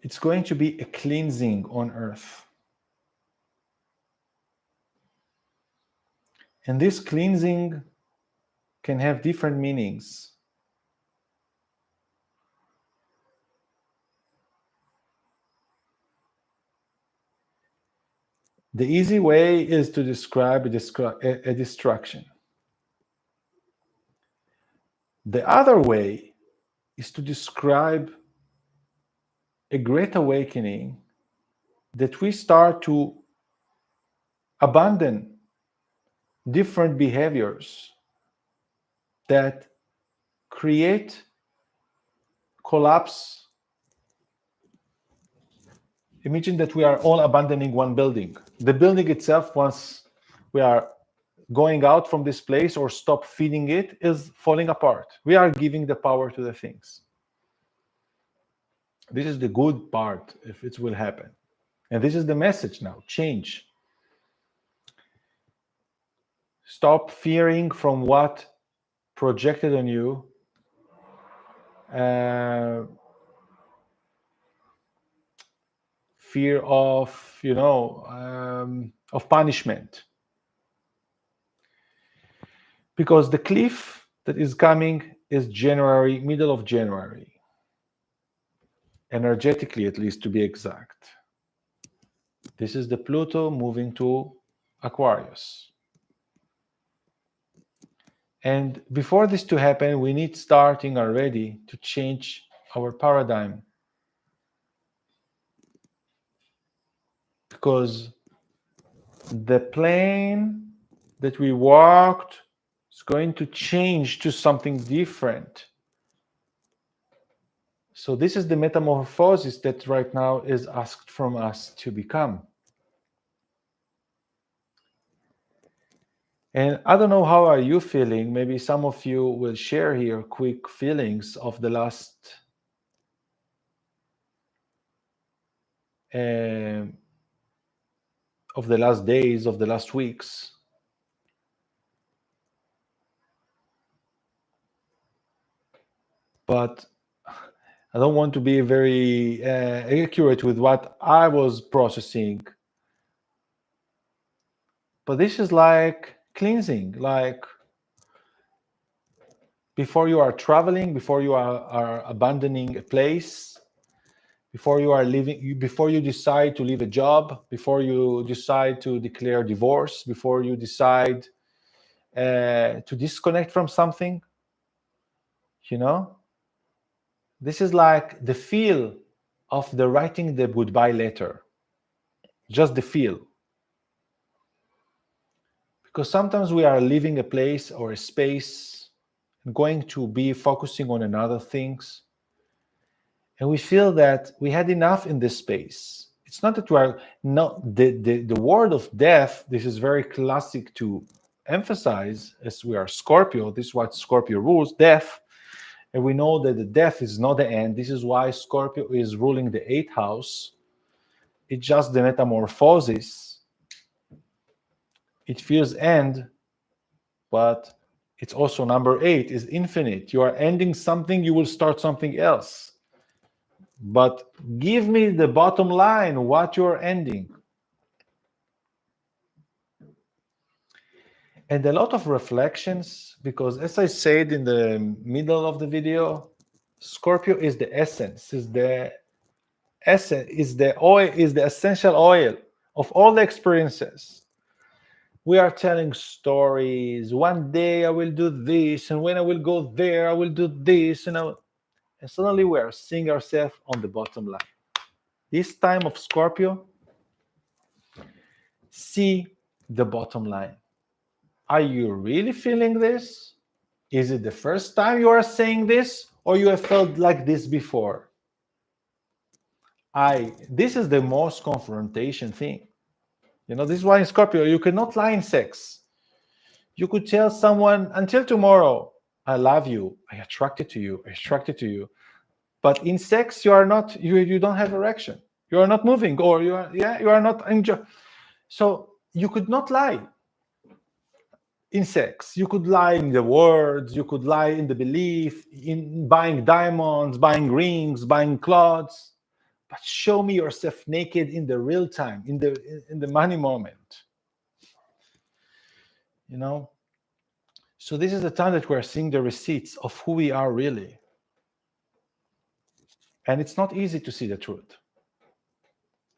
it's going to be a cleansing on Earth. And this cleansing can have different meanings. The easy way is to describe a destruction. The other way is to describe a great awakening that we start to abandon different behaviors that create collapse. Imagine that we are all abandoning one building. The building itself, once we are going out from this place or stop feeding it, is falling apart. We are giving the power to the things. This is the good part if it will happen. And this is the message now: change. Stop fearing from what projected on you fear of, of punishment. Because the cliff that is coming is January, middle of January. Energetically, at least, to be exact. This is the Pluto moving to Aquarius. And before this to happen, we need starting already to change our paradigm. Because the plane that we walked is going to change to something different. So this is the metamorphosis that right now is asked from us to become. And I don't know, how are you feeling? Maybe some of you will share here quick feelings of the last days, of the last weeks. But I don't want to be very accurate with what I was processing. But this is like cleansing, like before you are traveling, before you are abandoning a place, before you are leaving, before you decide to leave a job, before you decide to declare divorce, before you decide to disconnect from something, this is like the feel of the writing the goodbye letter, just the feel. Because sometimes we are leaving a place or a space and going to be focusing on another things, and we feel that we had enough in this space. It's not that we are not the word of death. This is very classic to emphasize, as we are Scorpio. This is what Scorpio rules, death. And we know that the death is not the end. This is why Scorpio is ruling the 8th house. It's just the metamorphosis. It feels end, but it's also number 8 is infinite. You are ending something, you will start something else. But give me the bottom line, what you're ending. And a lot of reflections, because as I said in the middle of the video, Scorpio is the essence, is the oil, is the essential oil of all the experiences. We are telling stories. One day I will do this, and when I will go there, I will do this, and suddenly we are seeing ourselves on the bottom line. This time of Scorpio, see the bottom line. Are you really feeling this? Is it the first time you are saying this, or you have felt like this before? This is the most confrontation thing. This is why in Scorpio, you cannot lie in sex. You could tell someone, until tomorrow, I love you, I attracted to you. But in sex, you are not, you don't have erection. You are not moving, or you are not enjoying. So you could not lie in sex. You could lie in the words, you could lie in the belief, in buying diamonds, buying rings, buying clothes. But show me yourself naked in the real time, in the money moment. So this is the time that we're seeing the receipts of who we are really. And it's not easy to see the truth.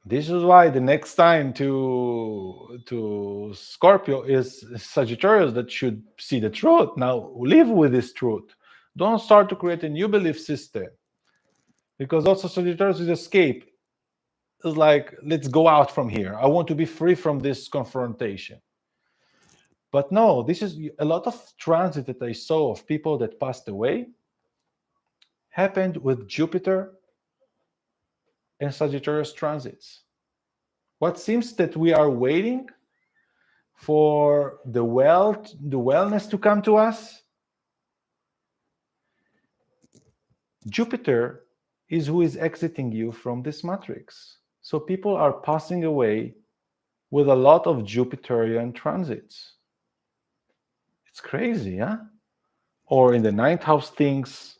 This is why the next time to Scorpio is Sagittarius that should see the truth. Now live with this truth. Don't start to create a new belief system. Because also Sagittarius is escape. It's like, let's go out from here. I want to be free from this confrontation. But no, this is a lot of transit that I saw of people that passed away happened with Jupiter and Sagittarius transits. What seems that we are waiting for the wellness to come to us. Jupiter is who is exiting you from this matrix. So people are passing away with a lot of Jupiterian transits. It's crazy, huh? Or in the ninth house things.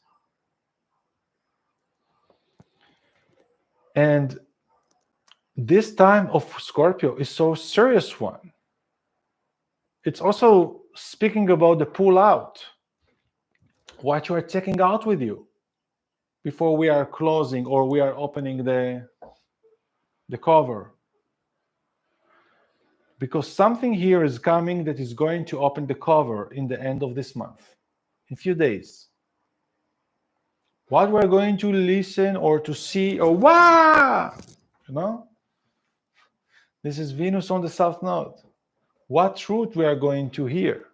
And this time of Scorpio is so serious one. It's also speaking about the pull out, what you are taking out with you before we are closing or we are opening the cover. Because something here is coming that is going to open the cover in the end of this month, in a few days. What we're going to listen or to see or wow, this is Venus on the South Node. What truth we are going to hear.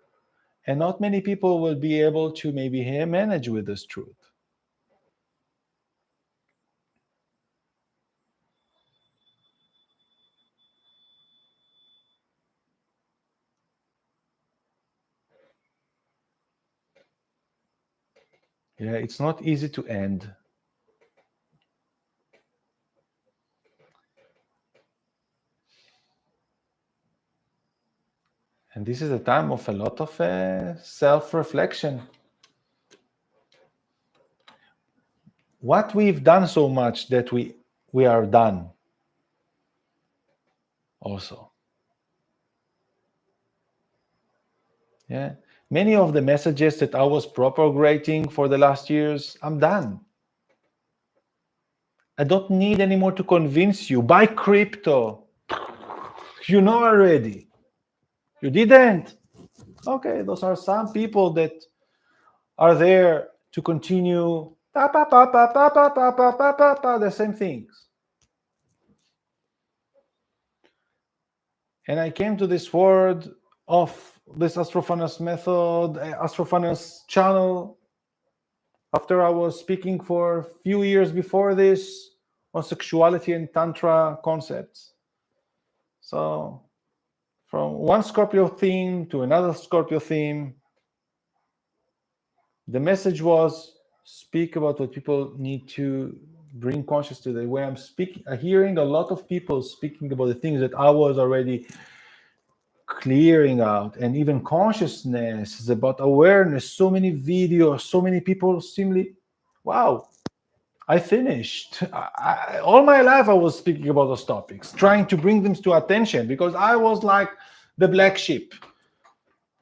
And not many people will be able to maybe manage with this truth. Yeah, it's not easy to end. And this is a time of a lot of self-reflection. What we've done so much that we are done also. Yeah. Many of the messages that I was propagating for the last years, I'm done. I don't need anymore to convince you. Buy crypto. You know already. You didn't. Okay, those are some people that are there to continue the same things. And I came to this world of this Astrofinance method, Astrofinance channel, after I was speaking for a few years before this on sexuality and Tantra concepts. So from one Scorpio theme to another Scorpio theme, the message was speak about what people need to bring conscious to. The way I'm hearing a lot of people speaking about the things that I was already clearing out, and even consciousness is about awareness. So many videos, so many people seemingly, wow, I finished. All my life I was speaking about those topics, trying to bring them to attention because I was like the black sheep.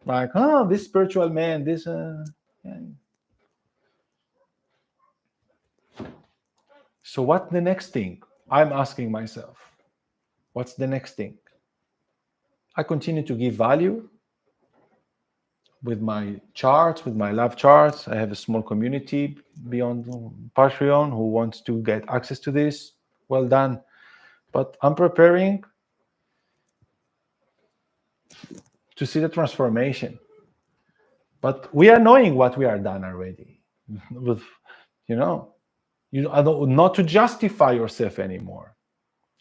Like, oh, this spiritual man, this... Yeah. So what's the next thing? I'm asking myself, what's the next thing? I continue to give value with my charts, with my love charts. I have a small community beyond Patreon who wants to get access to this. Well done. But I'm preparing to see the transformation. But we are knowing what we are done already. With, not to justify yourself anymore.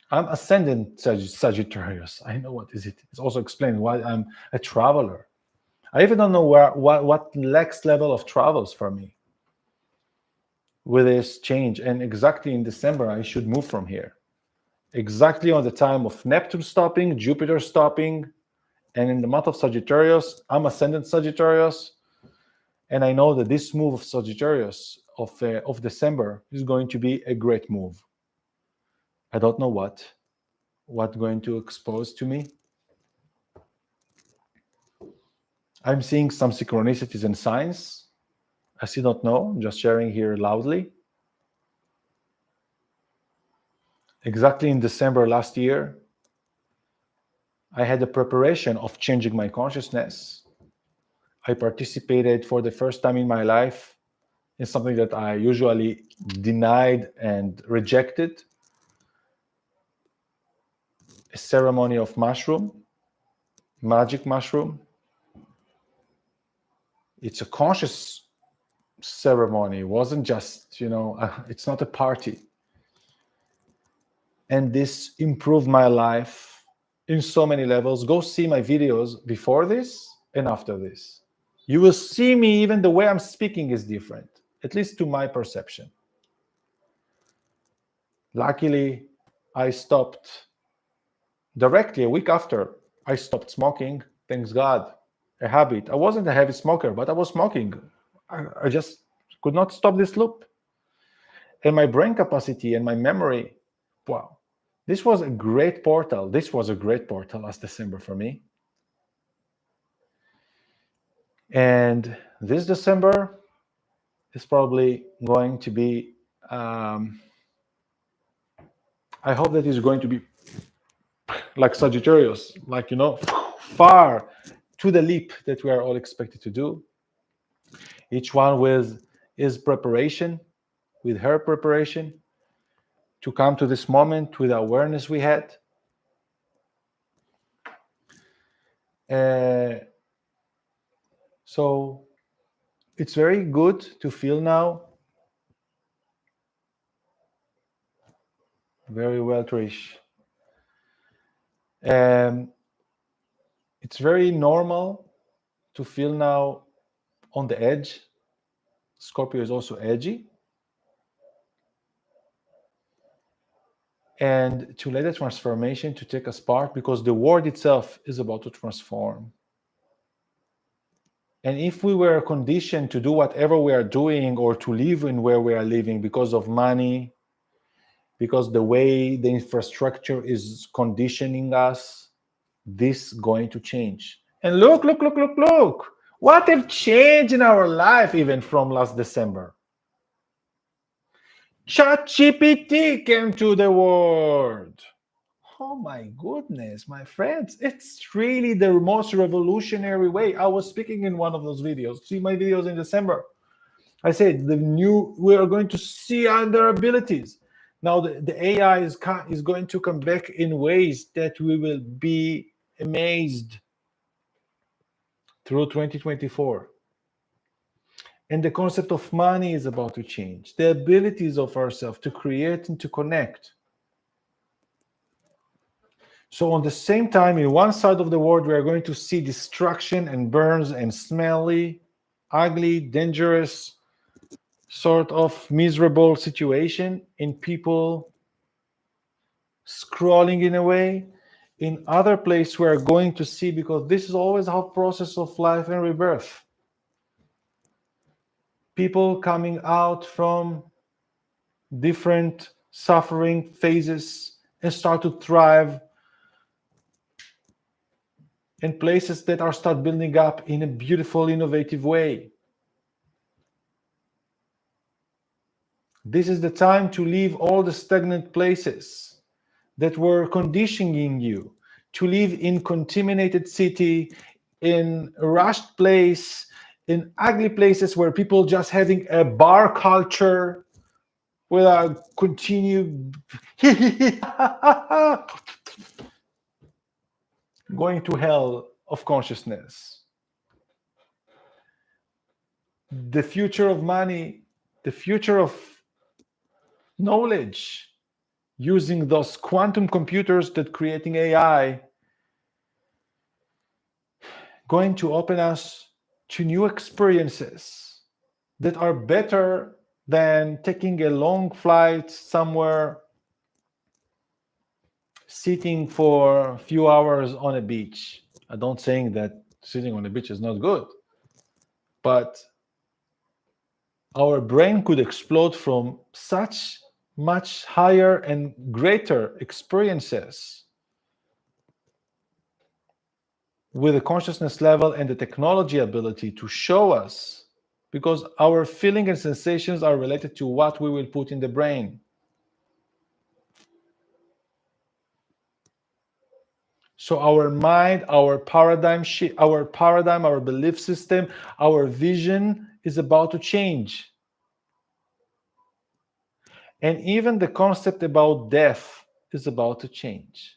I'm ascendant Sagittarius. I know what is it. It's also explained why I'm a traveler. I even don't know what next level of travels for me with this change. And exactly in December, I should move from here. Exactly on the time of Neptune stopping, Jupiter stopping, and in the month of Sagittarius, I'm ascendant Sagittarius, and I know that this move of Sagittarius of December is going to be a great move. I don't know what's going to expose to me. I'm seeing some synchronicities and signs. I still don't know. I'm just sharing here loudly. Exactly in December last year, I had the preparation of changing my consciousness. I participated for the first time in my life in something that I usually denied and rejected, a ceremony of magic mushroom. It's a conscious ceremony. It wasn't just, it's not a party. And this improved my life in so many levels. Go see my videos before this and after this. You will see me, even the way I'm speaking is different, at least to my perception. Luckily, I stopped directly a week after I stopped smoking. Thanks God. A habit. I wasn't a heavy smoker, but I was smoking. I just could not stop this loop. And my brain capacity and my memory, wow. This was a great portal. This was a great portal last December for me. And this December is probably going to be, I hope that it's going to be like Sagittarius, like, far to the leap that we are all expected to do. Each one with his preparation, with her preparation, to come to this moment with the awareness we had. So it's very good to feel now. Very well, Trish. It's very normal to feel now on the edge. Scorpio is also edgy. And to let the transformation to take us part, because the world itself is about to transform. And if we were conditioned to do whatever we are doing or to live in where we are living because of money, because the way the infrastructure is conditioning us, this is going to change. And look, what have changed in our life even from last December? ChatGPT came to the world. Oh my goodness, my friends, it's really the most revolutionary way. I was speaking in one of those videos. See my videos in December. I said we are going to see other abilities. Now the AI is going to come back in ways that we will be amazed through 2024. And the concept of money is about to change. The abilities of ourselves to create and to connect. So on the same time, in one side of the world, we are going to see destruction and burns and smelly, ugly, dangerous, sort of miserable situation in people scrolling in a way. In other place, we are going to see, because this is always our process of life and rebirth, people coming out from different suffering phases and start to thrive in places that are start building up in a beautiful, innovative way. This is the time to leave all the stagnant places that were conditioning you to live in contaminated city, in a rushed place, in ugly places where people just having a bar culture with a continued going to hell of consciousness. The future of money, the future of knowledge, using those quantum computers that creating AI, going to open us to new experiences that are better than taking a long flight somewhere, sitting for a few hours on a beach. I don't saying that sitting on the beach is not good, but our brain could explode from such much higher and greater experiences with the consciousness level and the technology ability to show us, because our feeling and sensations are related to what we will put in the brain. So our mind, our paradigm shift, our belief system, our vision is about to change. And even the concept about death is about to change.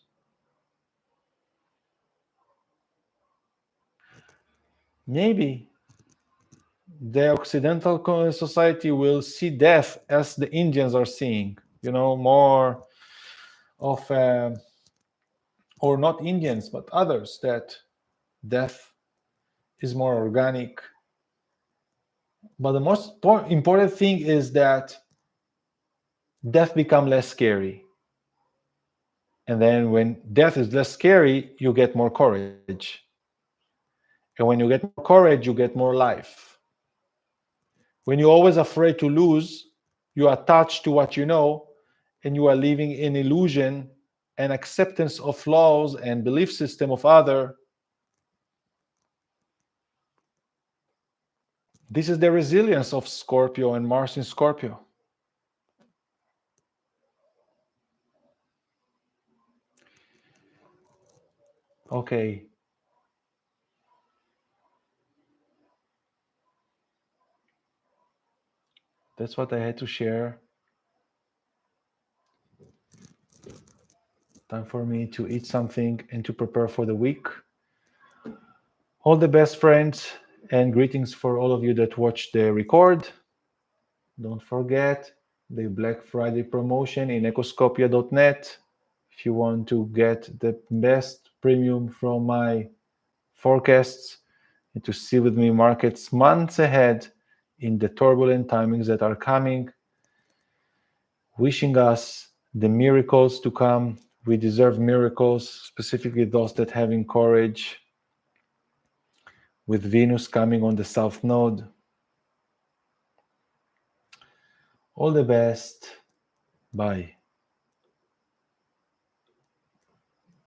Maybe the Occidental society will see death as the Indians are seeing, more of, or not Indians, but others, that death is more organic. But the most important thing is that death becomes less scary. And then when death is less scary, you get more courage. And when you get more courage, you get more life. When you're always afraid to lose, you are attached to what you know, and you are living in illusion and acceptance of flaws and belief system of other. This is the resilience of Scorpio and Mars in Scorpio. Okay. That's what I had to share. Time for me to eat something and to prepare for the week. All the best, friends, and greetings for all of you that watch the record. Don't forget the Black Friday promotion in ecoscopia.net. If you want to get the best premium from my forecasts and to see with me markets months ahead in the turbulent timings that are coming, wishing us the miracles to come. We deserve miracles, specifically those that having courage, with Venus coming on the South Node. All the best. Bye.